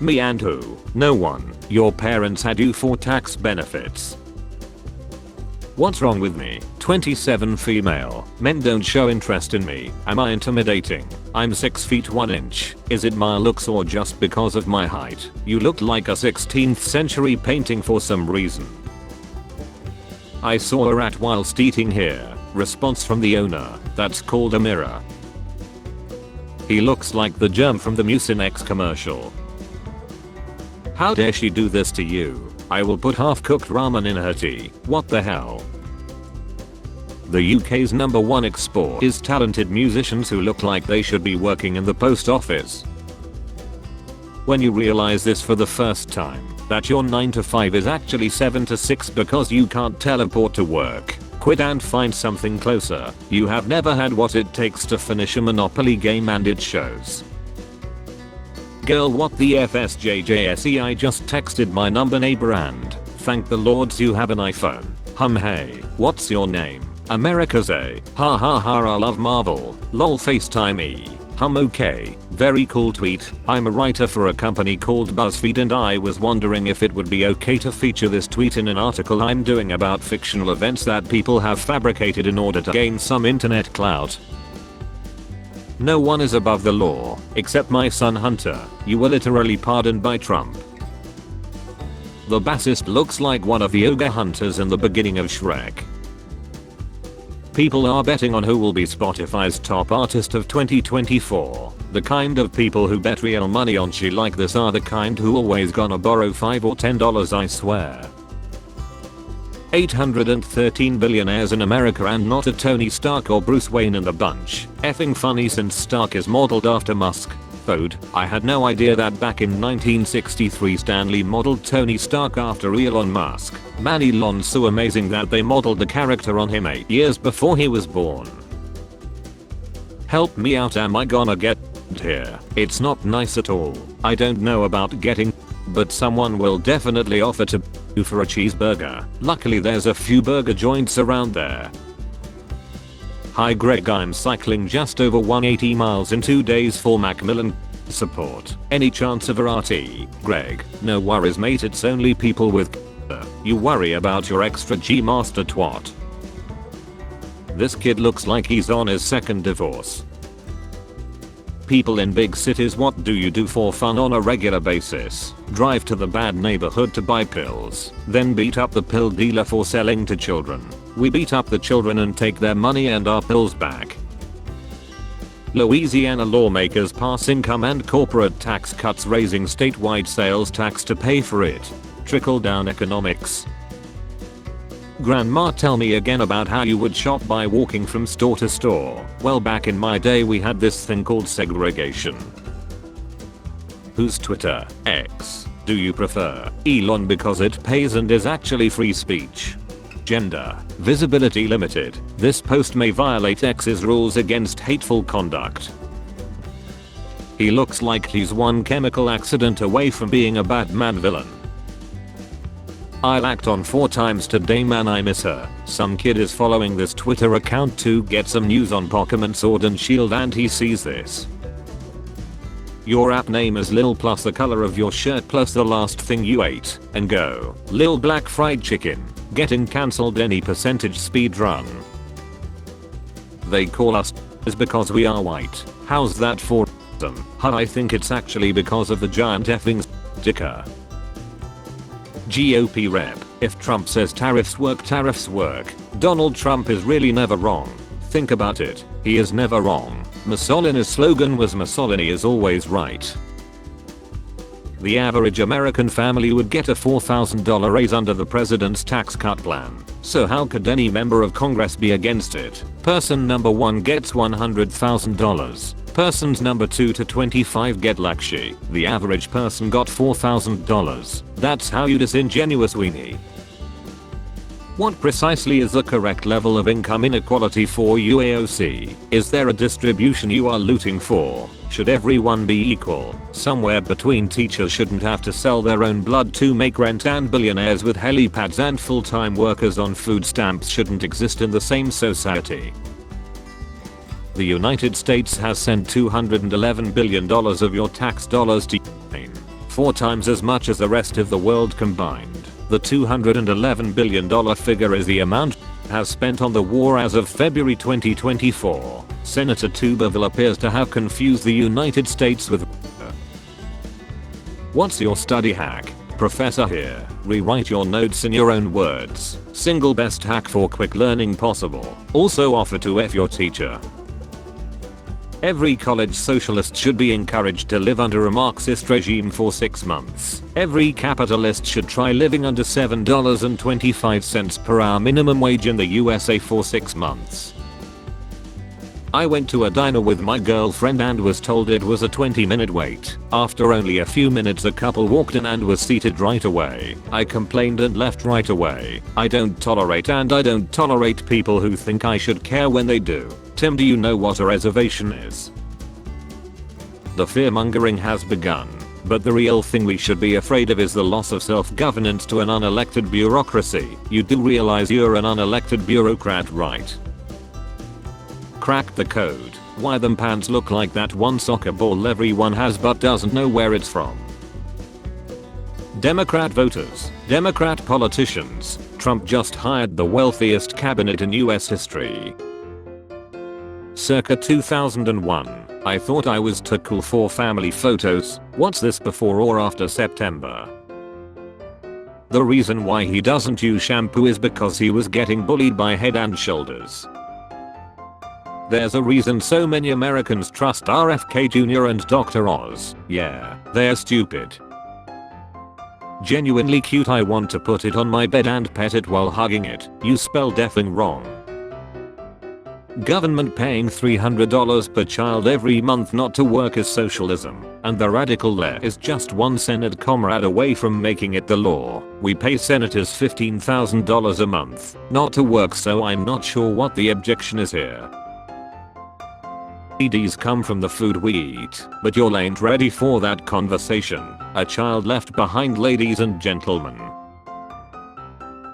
me and who? No one. Your parents had you for tax benefits. What's wrong with me? 27 female. Men don't show interest in me. Am I intimidating? I'm 6 feet 1 inch. Is it my looks or just because of my height? You look like a 16th century painting for some reason. I saw a rat whilst eating here. Response from the owner. That's called a mirror. He looks like the germ from the Mucinex commercial. How dare she do this to you? I will put half-cooked ramen in her tea. What the hell? The UK's #1 export is talented musicians who look like they should be working in the post office. When you realize this for the first time, that your 9 to 5 is actually 7 to 6 because you can't teleport to work, quit and find something closer. You have never had what it takes to finish a Monopoly game and it shows. Girl, what the FSJJSE? I just texted my number neighbor and thank the lords you have an iPhone. Hey, what's your name? America's A. Ha ha ha, I love Marvel. Lol, FaceTime E. Okay, very cool tweet. I'm a writer for a company called BuzzFeed and I was wondering if it would be okay to feature this tweet in an article I'm doing about fictional events that people have fabricated in order to gain some internet clout. No one is above the law, except my son Hunter. You were literally pardoned by Trump. The bassist looks like one of the ogre hunters in the beginning of Shrek. People are betting on who will be Spotify's top artist of 2024. The kind of people who bet real money on shit like this are the kind who always gonna borrow $5 or $10, I swear. 813 billionaires in America and not a Tony Stark or Bruce Wayne in the bunch. Effing funny since Stark is modeled after Musk. Fode, I had no idea that back in 1963 Stan Lee modeled Tony Stark after Elon Musk. Man, Elon's so amazing that they modeled the character on him 8 years before he was born. Help me out, am I gonna get here? It's not nice at all. I don't know about getting, but someone will definitely offer to for a cheeseburger. Luckily there's a few burger joints around there. Hi Greg, I'm cycling just over 180 miles in 2 days for Macmillan support. Any chance of a RT? Greg, no worries mate, it's only people with you worry about your extra G master twat. This kid looks like he's on his second divorce. People in big cities, what do you do for fun on a regular basis? Drive to the bad neighborhood to buy pills, then beat up the pill dealer for selling to children. We beat up the children and take their money and our pills back. Louisiana lawmakers pass income and corporate tax cuts, raising statewide sales tax to pay for it. Trickle-down economics. Grandma, tell me again about how you would shop by walking from store to store. Well, back in my day we had this thing called segregation. Who's Twitter? X. Do you prefer Elon because it pays and is actually free speech? Gender. Visibility limited. This post may violate X's rules against hateful conduct. He looks like he's one chemical accident away from being a Batman villain. I'll act on 4 times today, man, I miss her. Some kid is following this Twitter account to get some news on Pokemon Sword and Shield and he sees this. Your app name is Lil plus the color of your shirt plus the last thing you ate, and go. Lil Black Fried Chicken. Getting cancelled any percentage speed run. They call us is because we are white. How's that for them? I think it's actually because of the giant effing sticker. GOP rep. If Trump says tariffs work, tariffs work. Donald Trump is really never wrong. Think about it. He is never wrong. Mussolini's slogan was Mussolini is always right. The average American family would get a $4,000 raise under the president's tax cut plan. So how could any member of Congress be against it? Person number 1 gets $100,000. Persons number 2 to 25 get Lakshmi. The average person got $4,000. That's how you disingenuous weenie. What precisely is the correct level of income inequality for UAOC? Is there a distribution you are looting for? Should everyone be equal? Somewhere between. Teachers shouldn't have to sell their own blood to make rent, and billionaires with helipads and full-time workers on food stamps shouldn't exist in the same society. The United States has sent $211 billion of your tax dollars to Ukraine. 4 times as much as the rest of the world combined. The $211 billion figure is the amount has spent on the war as of February 2024. Senator Tuberville appears to have confused the United States with What's your study hack? Professor here. Rewrite your notes in your own words. Single best hack for quick learning possible. Also offer to F your teacher. Every college socialist should be encouraged to live under a Marxist regime for 6 months. Every capitalist should try living under $7.25 per hour minimum wage in the USA for 6 months. I went to a diner with my girlfriend and was told it was a 20-minute wait. After only a few minutes a couple walked in and was seated right away. I complained and left right away. I don't tolerate people who think I should care when they do. Tim, do you know what a reservation is? The fear-mongering has begun, but the real thing we should be afraid of is the loss of self-governance to an unelected bureaucracy. You do realize you're an unelected bureaucrat, right? Crack the code. Why them pants look like that one soccer ball everyone has but doesn't know where it's from. Democrat voters, Democrat politicians, Trump just hired the wealthiest cabinet in US history. Circa 2001, I thought I was too cool for family photos. What's this, before or after September? The reason why he doesn't use shampoo is because he was getting bullied by Head and Shoulders. There's a reason so many Americans trust RFK Jr. and Dr. Oz. Yeah, they're stupid. Genuinely cute. I want to put it on my bed and pet it while hugging it. You spelled effing wrong. Government paying $300 per child every month not to work is socialism, and the radical left is just one Senate comrade away from making it the law. We pay senators $15,000 a month not to work, so I'm not sure what the objection is here. EDs come from the food we eat, but y'all ain't ready for that conversation. A child left behind, ladies and gentlemen.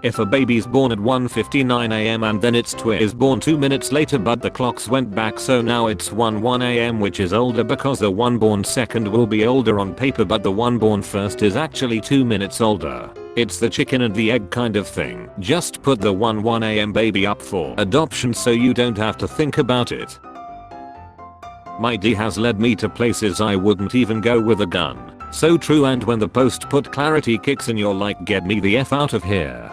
If a baby's born at 1:59 am and then its twin is born 2 minutes later but the clocks went back, so now it's 1:01 am, which is older because the one born second will be older on paper but the one born first is actually 2 minutes older. It's the chicken and the egg kind of thing. Just put the 1:01 am baby up for adoption so you don't have to think about it. My D has led me to places I wouldn't even go with a gun. So true, and when the post-put clarity kicks in you're like, get me the F out of here.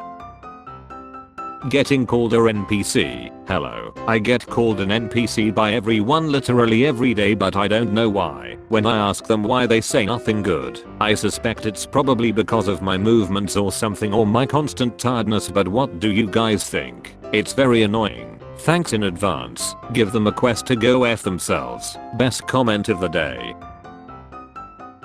Getting called a NPC. Hello. I get called an NPC by everyone literally every day, but I don't know why. When I ask them why, they say nothing good. I suspect it's probably because of my movements or something, or my constant tiredness, but what do you guys think? It's very annoying. Thanks in advance. Give them a quest to go F themselves. Best comment of the day.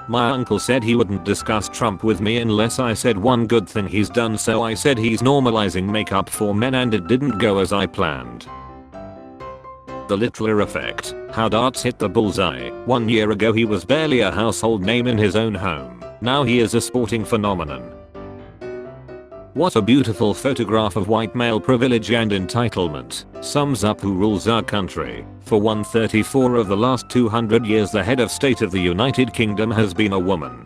My uncle said he wouldn't discuss Trump with me unless I said one good thing he's done, so I said he's normalizing makeup for men, and it didn't go as I planned. The Littler effect. How darts hit the bullseye. 1 year ago he was barely a household name in his own home. Now he is a sporting phenomenon. What a beautiful photograph of white male privilege and entitlement. Sums up who rules our country. For 134 of the last 200 years the head of state of the United Kingdom has been a woman.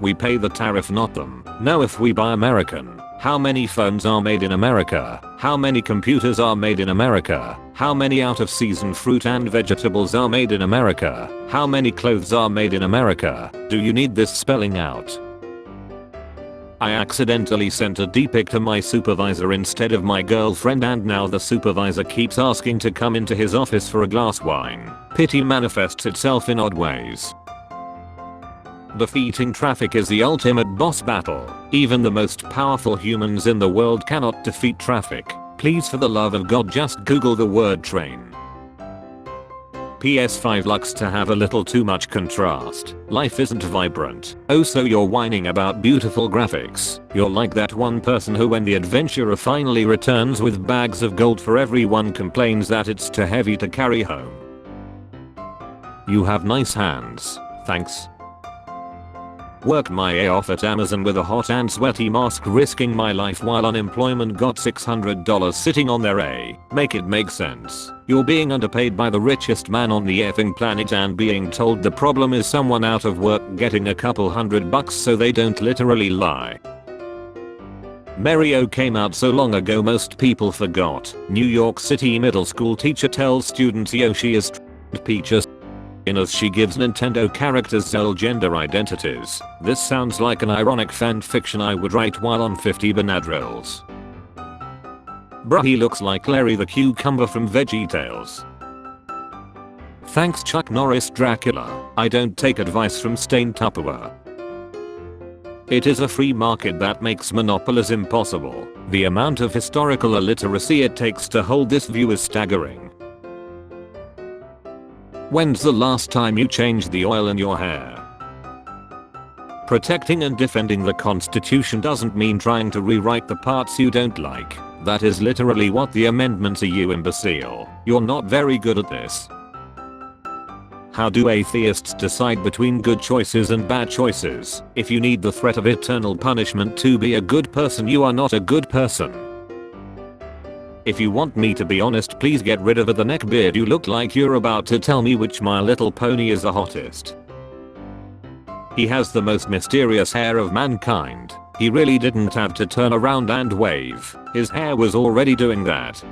We pay the tariff, not them. Now if we buy American, how many phones are made in America? How many computers are made in America? How many out-of-season fruit and vegetables are made in America? How many clothes are made in America? Do you need this spelling out? I accidentally sent a D-pic to my supervisor instead of my girlfriend, and now the supervisor keeps asking to come into his office for a glass wine. Pity manifests itself in odd ways. Defeating traffic is the ultimate boss battle. Even the most powerful humans in the world cannot defeat traffic. Please, for the love of God, just Google the word train. PS5 looks to have a little too much contrast. Life isn't vibrant. Oh, so you're whining about beautiful graphics. You're like that one person who, when the adventurer finally returns with bags of gold for everyone, complains that it's too heavy to carry home. You have nice hands. Thanks. Worked my A off at Amazon with a hot and sweaty mask, risking my life while unemployment, got $600 sitting on their A. Make it make sense. You're being underpaid by the richest man on the effing planet and being told the problem is someone out of work getting a couple $100 so they don't literally lie. Mario came out so long ago most people forgot. New York City middle school teacher tells students Yoshi is Peach in as she gives Nintendo characters Zell gender identities. This sounds like an ironic fan fiction I would write while on 50 Benadryls. Bruh, he looks like Larry the Cucumber from VeggieTales. Thanks Chuck Norris Dracula, I don't take advice from stained Tupperware. It is a free market that makes monopolies impossible. The amount of historical illiteracy it takes to hold this view is staggering. When's the last time you changed the oil in your hair? Protecting and defending the Constitution doesn't mean trying to rewrite the parts you don't like. That is literally what the amendments are, you imbecile. You're not very good at this. How do atheists decide between good choices and bad choices? If you need the threat of eternal punishment to be a good person, you are not a good person. If you want me to be honest, please get rid of the neck beard. You look like you're about to tell me which My Little Pony is the hottest. He has the most mysterious hair of mankind. He really didn't have to turn around and wave. His hair was already doing that.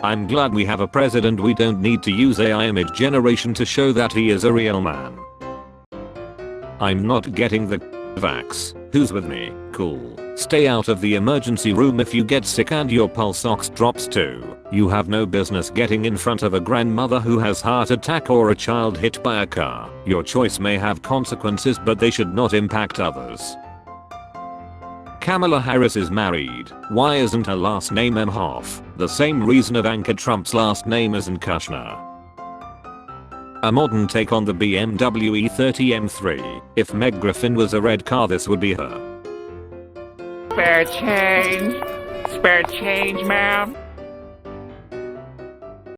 I'm glad we have a president. We don't need to use AI image generation to show that he is a real man. I'm not getting the vax. Who's with me? Cool. Stay out of the emergency room if you get sick and your pulse ox drops too. You have no business getting in front of a grandmother who has heart attack or a child hit by a car. Your choice may have consequences, but they should not impact others. Kamala Harris is married. Why isn't her last name Emhoff? The same reason Ivanka Trump's last name isn't Kushner. A modern take on the BMW E30 M3. If Meg Griffin was a red car, this would be her. Spare change. Spare change, ma'am.